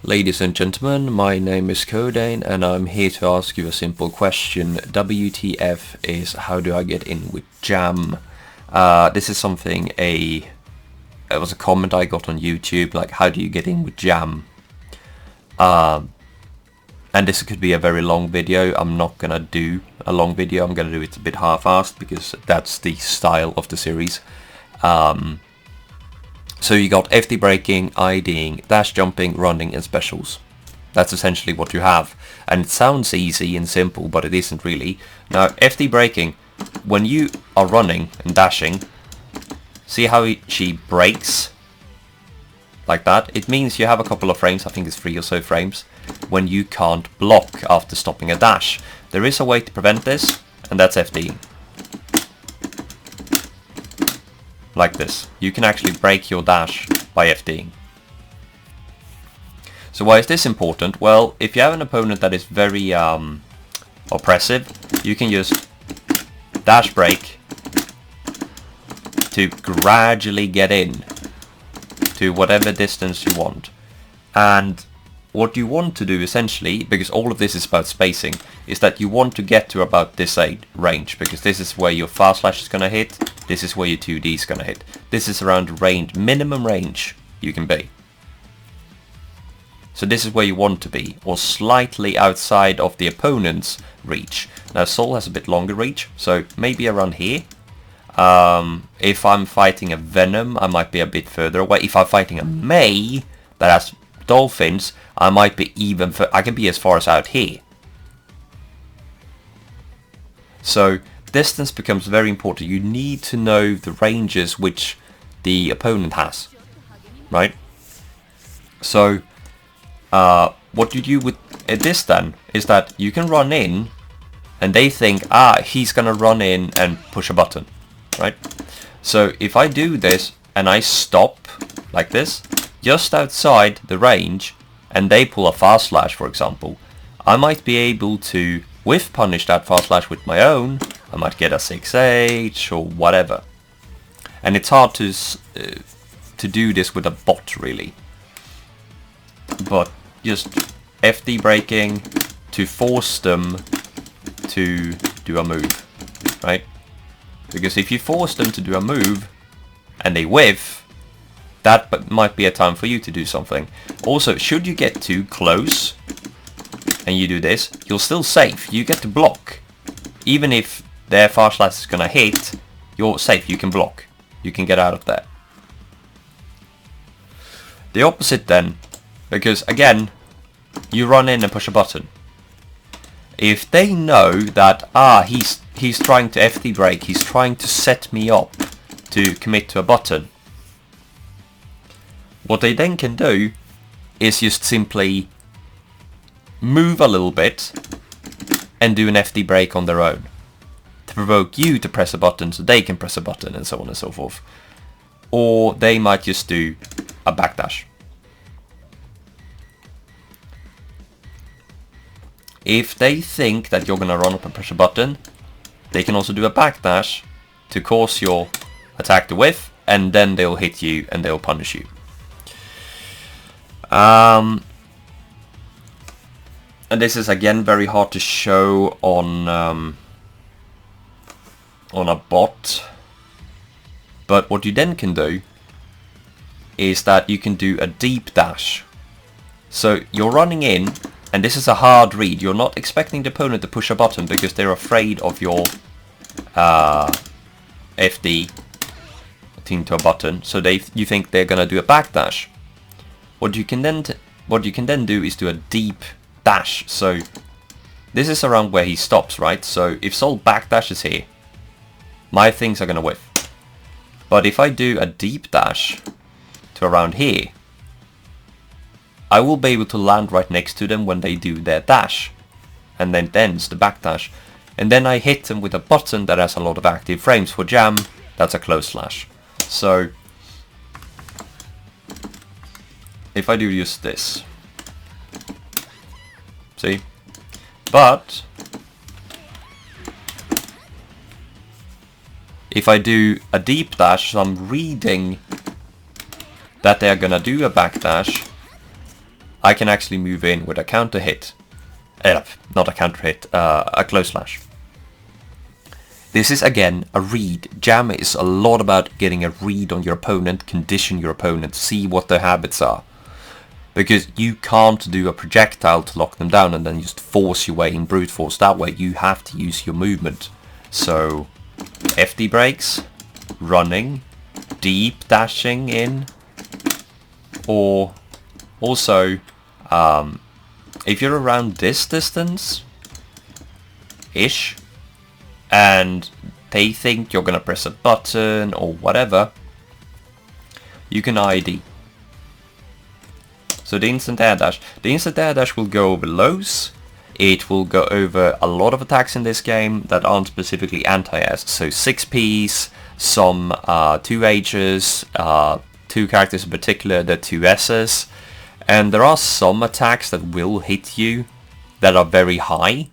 Ladies and gentlemen, my name is Kodane and I'm here to ask you a simple question. WTF is how do I get in with jam? This is something it was a comment I got on YouTube, like how do you get in with jam? And this could be a very long video. I'm not gonna do a long video, I'm gonna do it a bit half-assed because that's the style of the series. So you got FD braking, IDing, dash jumping, running and specials. That's essentially what you have. And it sounds easy and simple, but it isn't really. Now FD braking, when you are running and dashing, see how she brakes? Like that. It means you have a couple of frames, I think it's 3 or so frames, when you can't block after stopping a dash. There is a way to prevent this, and that's FD. Like this. You can actually break your dash by FDing. So why is this important? Well, if you have an opponent that is very oppressive, you can just dash break to gradually get in to whatever distance you want. And what you want to do essentially, because all of this is about spacing, is that you want to get to about this range, because this is where your fast slash is going to hit, this is where your 2D is going to hit. This is around the range, minimum range you can be. So this is where you want to be, or slightly outside of the opponent's reach. Now Sol has a bit longer reach, so maybe around here. If I'm fighting a Venom, I might be a bit further away. If I'm fighting a Mei that has dolphins, I might be even I can be as far as out here. So distance becomes very important. You need to know the ranges which the opponent has, right? So what you do with this then is that you can run in and they think, he's gonna run in and push a button, right? So if I do this and I stop like this just outside the range and they pull a fast slash, for example, I might be able to whiff punish that fast slash with my own. I might get a 6H or whatever. And it's hard to do this with a bot really. But just FD braking to force them to do a move, right? Because if you force them to do a move and they whiff, that might be a time for you to do something. Also, should you get too close and you do this, you're still safe. You get to block. Even if their fast slash is gonna hit, you're safe, you can block. You can get out of there. The opposite then, because again, you run in and push a button. If they know that, he's trying to FD brake, he's trying to set me up to commit to a button, what they then can do is just simply move a little bit and do an FD brake on their own to provoke you to press a button so they can press a button and so on and so forth. Or they might just do a backdash. If they think that you're gonna run up and press a button, they can also do a backdash to cause your attack to whiff, and then they'll hit you and they'll punish you. And this is again very hard to show on a bot. But what you then can do is that you can do a deep dash. So you're running in, and this is a hard read. You're not expecting the opponent to push a button because they're afraid of your FD to a button. So you think they're gonna do a backdash. What you can then do is do a deep dash. So this is around where he stops, right? So if Sol backdashes here, my things are gonna whiff. But if I do a deep dash to around here, I will be able to land right next to them when they do their dash. And then it's the backdash. And then I hit them with a button that has a lot of active frames. For jam, that's a close slash. So if I do just this, see? But if I do a deep dash, so I'm reading that they're gonna do a backdash, I can actually move in with a counter hit. Not a counter hit, a close slash. This is again a read. Jam is a lot about getting a read on your opponent, condition your opponent, see what their habits are. Because you can't do a projectile to lock them down and then just force your way in brute force that way. You have to use your movement. So FD breaks, running, deep dashing in, or also if you're around this distance ish and they think you're gonna press a button or whatever, you can ID. So the instant air dash will go over lows. It will go over a lot of attacks in this game that aren't specifically anti-airs. So 6Ps, some 2Hs, 2 characters in particular, the 2Ss. And there are some attacks that will hit you that are very high.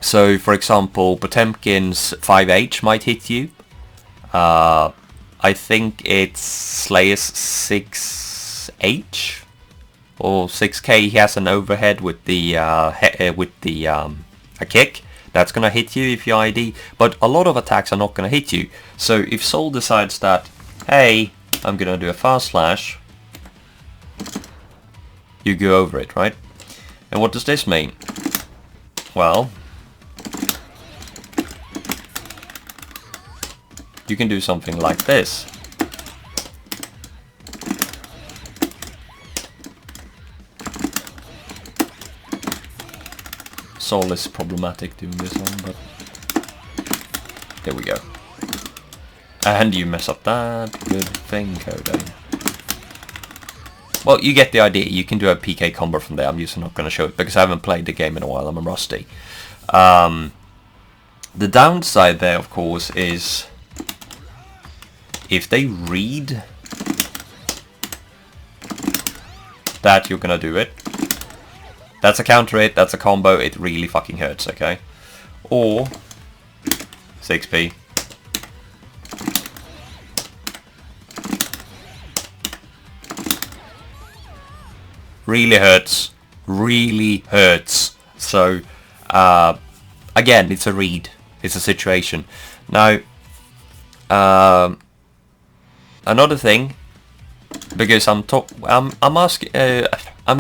So for example, Potemkin's 5H might hit you. I think it's Slayer's 6H or 6K. He has an overhead with the a kick that's gonna hit you if you ID. But a lot of attacks are not gonna hit you. So if Soul decides that, hey, I'm gonna do a fast slash, you go over it, right? And what does this mean? Well, you can do something like this. Soul is problematic doing this one, but there we go. And you mess up that. Good thing, Coda. Well, you get the idea. You can do a PK combo from there. I'm just not going to show it because I haven't played the game in a while. I'm rusty. The downside there, of course, is if they read that you're gonna do it, that's a counter hit, that's a combo, it really fucking hurts, okay? Or 6P. Really hurts. Really hurts. So, again, it's a read. It's a situation. Now, another thing, because I'm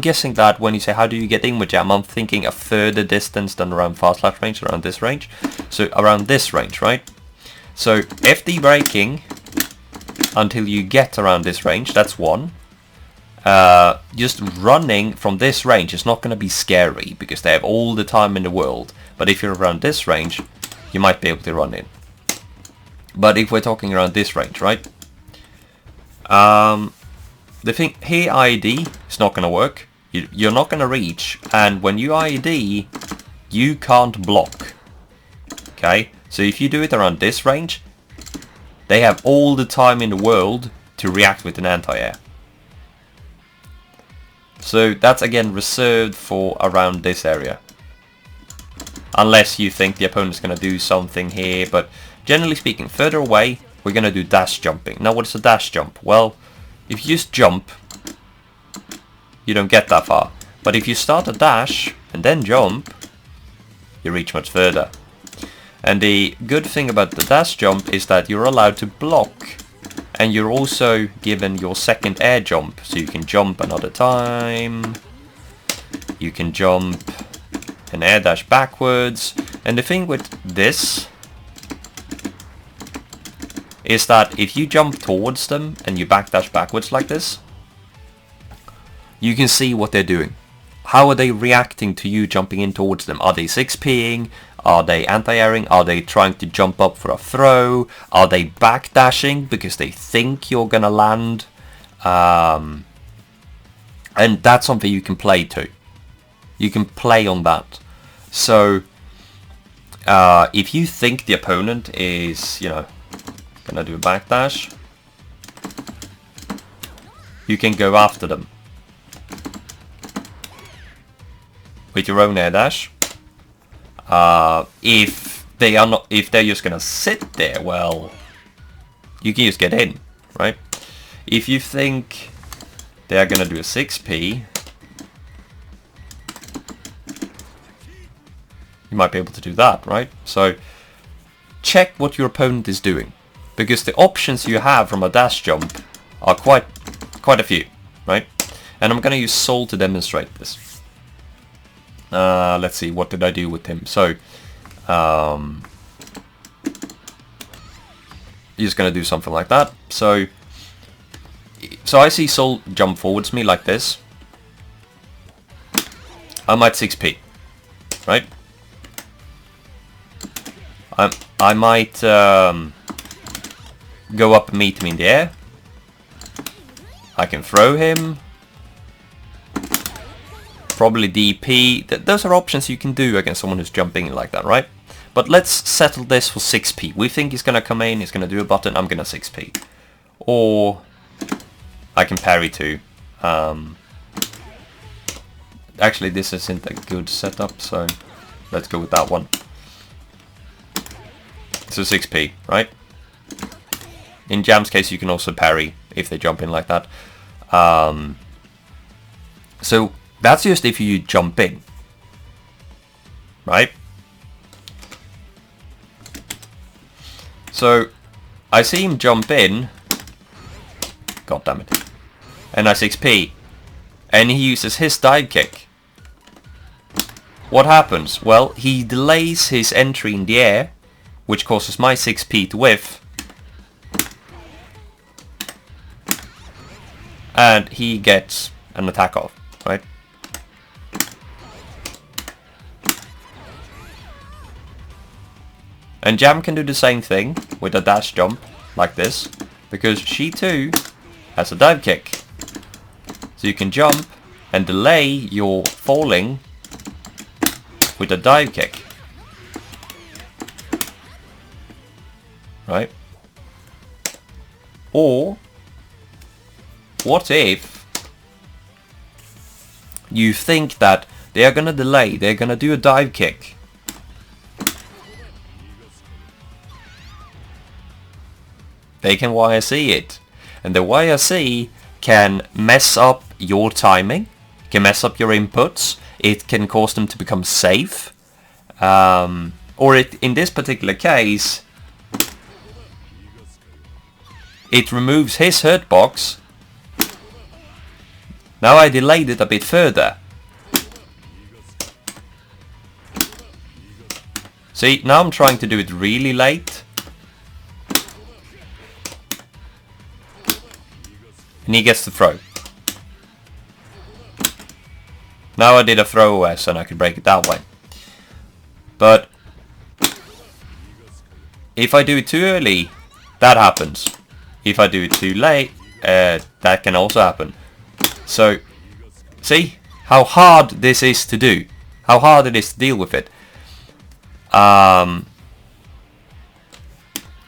guessing that when you say how do you get in with Jam, I'm thinking a further distance than around fast slash range, around this range. So around this range, right? So FD breaking until you get around this range, that's one. Just running from this range is not going to be scary because they have all the time in the world. But if you're around this range, you might be able to run in. But if we're talking around this range, right? The thing here, ID is not going to work. You're not going to reach, and when you ID, you can't block. Okay, so if you do it around this range, they have all the time in the world to react with an anti-air. So that's again reserved for around this area. Unless you think the opponent's going to do something here, but generally speaking, further away, we're going to do dash jumping. Now, what is a dash jump? Well, if you just jump, you don't get that far. But if you start a dash and then jump, you reach much further. And the good thing about the dash jump is that you're allowed to block. And you're also given your second air jump. So you can jump another time. You can jump and air dash backwards. And the thing with this is that if you jump towards them and you backdash backwards like this, you can see what they're doing. How are they reacting to you jumping in towards them? Are they 6Ping? Are they anti-airing? Are they trying to jump up for a throw? Are they backdashing because they think you're gonna land? And that's something you can play to. You can play on that. So if you think the opponent is, you know, gonna do a backdash, you can go after them with your own air dash. If they're just gonna sit there, well, you can just get in, right? If you think they are gonna do a 6p. You might be able to do that, right? So check what your opponent is doing, because the options you have from a dash jump are quite a few, right? And I'm gonna use Soul to demonstrate this. Let's see, what did I do with him? So he's gonna do something like that. So I see Soul jump forwards me like this. I'm at 6p, right? I might go up and meet him in the air. I can throw him. Probably DP. Those are options you can do against someone who's jumping in like that, right? But let's settle this for 6p. We think he's going to come in, he's going to do a button, I'm going to 6p. Or I can parry too. Actually, this isn't a good setup, so let's go with that one. So 6p, right? In Jam's case, you can also parry if they jump in like that. So that's just if you jump in, right? So I see him jump in. God damn it. And I 6p. And he uses his dive kick. What happens? Well, he delays his entry in the air, which causes my 6p to whiff. And he gets an attack off, right? And Jam can do the same thing with a dash jump, like this, because she too has a dive kick. So you can jump and delay your falling with a dive kick. Right? Or what if you think that they are gonna delay, they're gonna do a dive kick. They can YSC it. And the YSC can mess up your timing, can mess up your inputs, it can cause them to become safe. Or in this particular case, it removes his hurt box. Now I delayed it a bit further. See, now I'm trying to do it really late. And he gets the throw. Now I did a throw OS and I could break it that way. But if I do it too early, that happens. If I do it too late, that can also happen. So, see how hard this is to do. How hard it is to deal with it.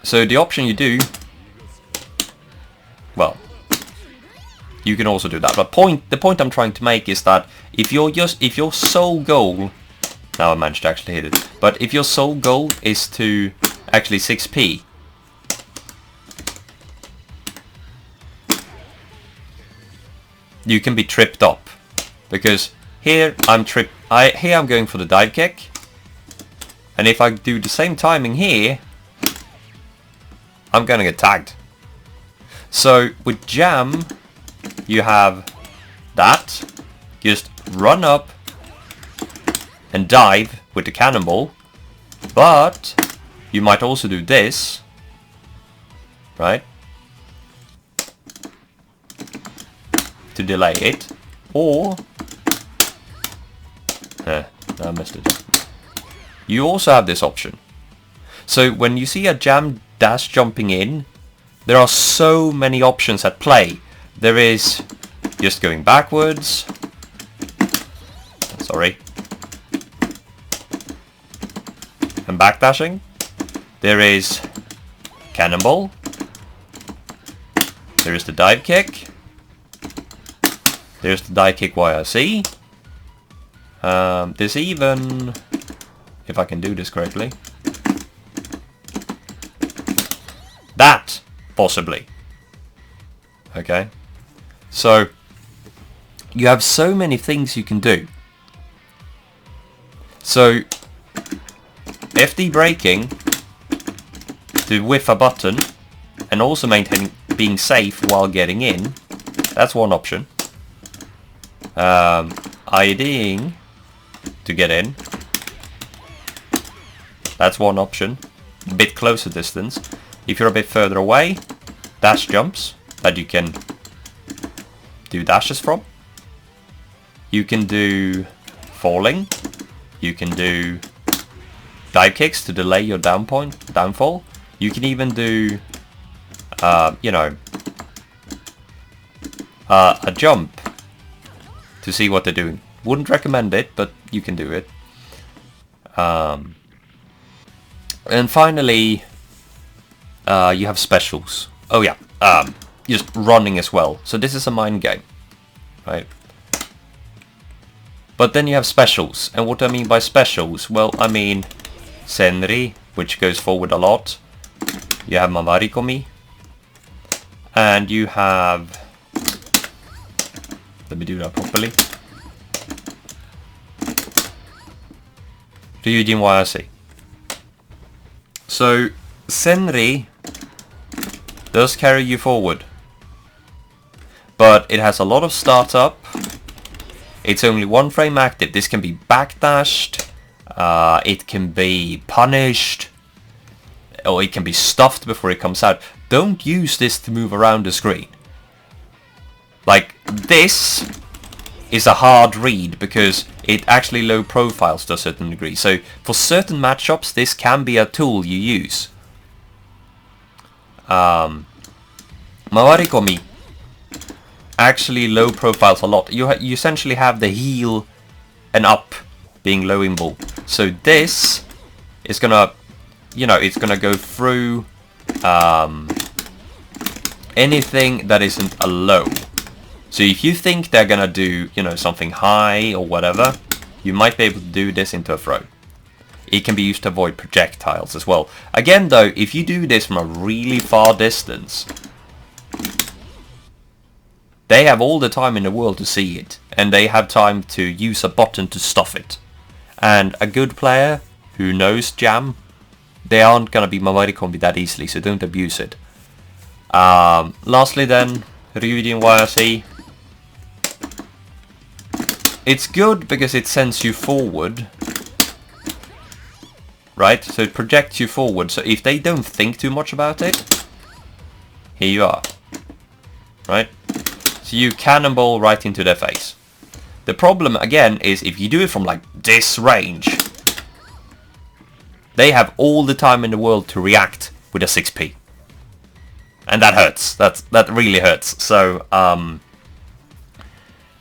So the option you do, well, you can also do that. But the point I'm trying to make is that if your sole goal, now I managed to actually hit it, but if your sole goal is to actually 6p, you can be tripped up, because here I'm going for the dive kick, and if I do the same timing here, I'm gonna get tagged. So with Jam, you have that, just run up and dive with the cannonball, but you might also do this, right, to delay it, or I missed it. You also have this option. So when you see a Jam dash jumping in, there are so many options at play. There is just going backwards, sorry, and backdashing. There is cannonball. There is the dive kick. There's the dive kick YRC. There's even, if I can do this correctly, that, possibly. Okay. So, you have so many things you can do. So FD braking to whiff a button and also maintaining being safe while getting in, that's one option. IDing to get in, that's one option. A bit closer distance. If you're a bit further away, dash jumps that you can do dashes from. You can do falling. You can do dive kicks to delay your downfall. You can even do, you know, a jump to see what they're doing. Wouldn't recommend it, but you can do it. And finally, you have specials. Oh yeah, just running as well. So this is a mind game, right? But then you have specials. And what I mean by specials, well, I mean Senri, which goes forward a lot. You have Mamarikomi. And you have... Let me do that properly. Ryujin Wayase. So, Senri does carry you forward. But it has a lot of startup. It's only one frame active. This can be backdashed. It can be punished. Or it can be stuffed before it comes out. Don't use this to move around the screen. Like, this is a hard read because it actually low profiles to a certain degree. So, for certain matchups, this can be a tool you use. Mawarikomi actually low profiles a lot. You essentially have the heel and up being low in ball. So this is gonna, you know, it's gonna go through anything that isn't a low. So if you think they're gonna do, you know, something high or whatever, you might be able to do this into a throw. It can be used to avoid projectiles as well. Again though, if you do this from a really far distance, they have all the time in the world to see it, and they have time to use a button to stuff it. And a good player who knows jam, they aren't gonna be Mamarikomi that easily, so don't abuse it. Lastly then, Ryujin Wayase. It's good because it sends you forward, right? So it projects you forward, so if they don't think too much about it, here you are, right? So you cannonball right into their face. The problem again is if you do it from like this range, they have all the time in the world to react with a 6p. And that hurts. That really hurts. So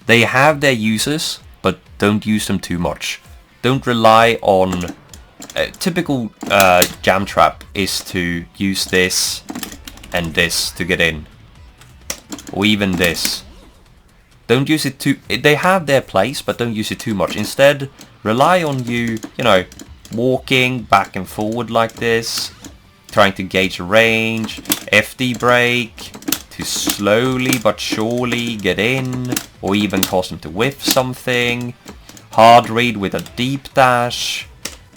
they have their uses, but don't use them too much. Don't rely on... typical jam trap is to use this and this to get in. Or even this. Don't use it too... They have their place, but don't use it too much. Instead, rely on you know, walking back and forward like this. Trying to gauge range. FD brake. To slowly but surely get in. Or even cause them to whiff something. Hard read with a deep dash.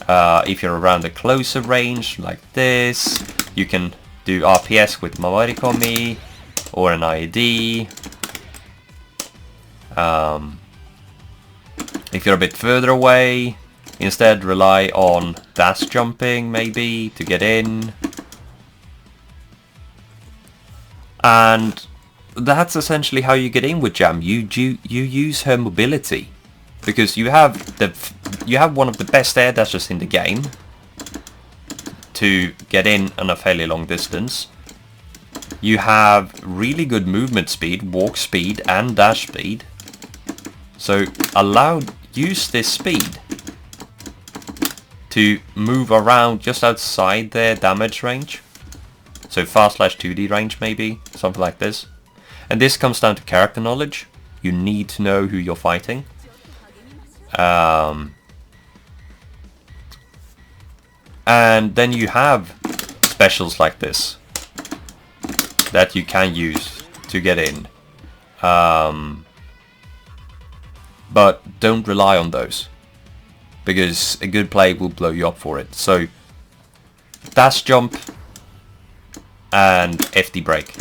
If you're around a closer range like this. You can do RPS with Mawarikomi. Or an IED. If you're a bit further away, instead rely on dash jumping maybe to get in. And that's essentially how you get in with Jam. You use her mobility because you have one of the best air dashes in the game to get in on a fairly long distance. You have really good movement speed, walk speed and dash speed. So use this speed to move around just outside their damage range. So far/2D range maybe, something like this. And this comes down to character knowledge. You need to know who you're fighting. And then you have specials like this that you can use to get in. but don't rely on those, because a good play will blow you up for it. So dash jump and FD break.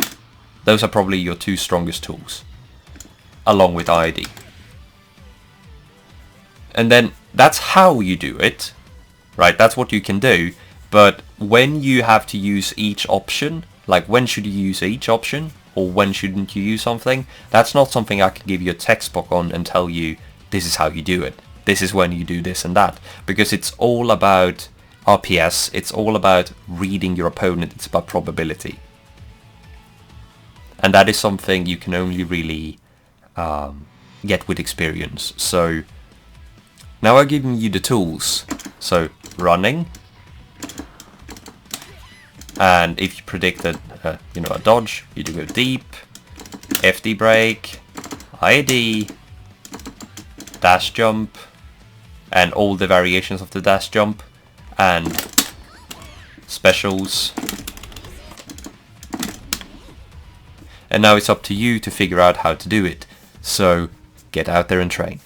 Those are probably your two strongest tools, along with ID. And then that's how you do it, right? That's what you can do. But when you have to use each option, like when should you use each option or when shouldn't you use something, that's not something I can give you a textbook on and tell you this is how you do it. This is when you do this and that. Because it's all about RPS, it's all about reading your opponent, it's about probability. And that is something you can only really get with experience. So now I've given you the tools. So running. And if you predicted, a dodge, you do go deep, FD break, ID, dash jump, and all the variations of the dash jump, and specials. And now it's up to you to figure out how to do it. So get out there and train.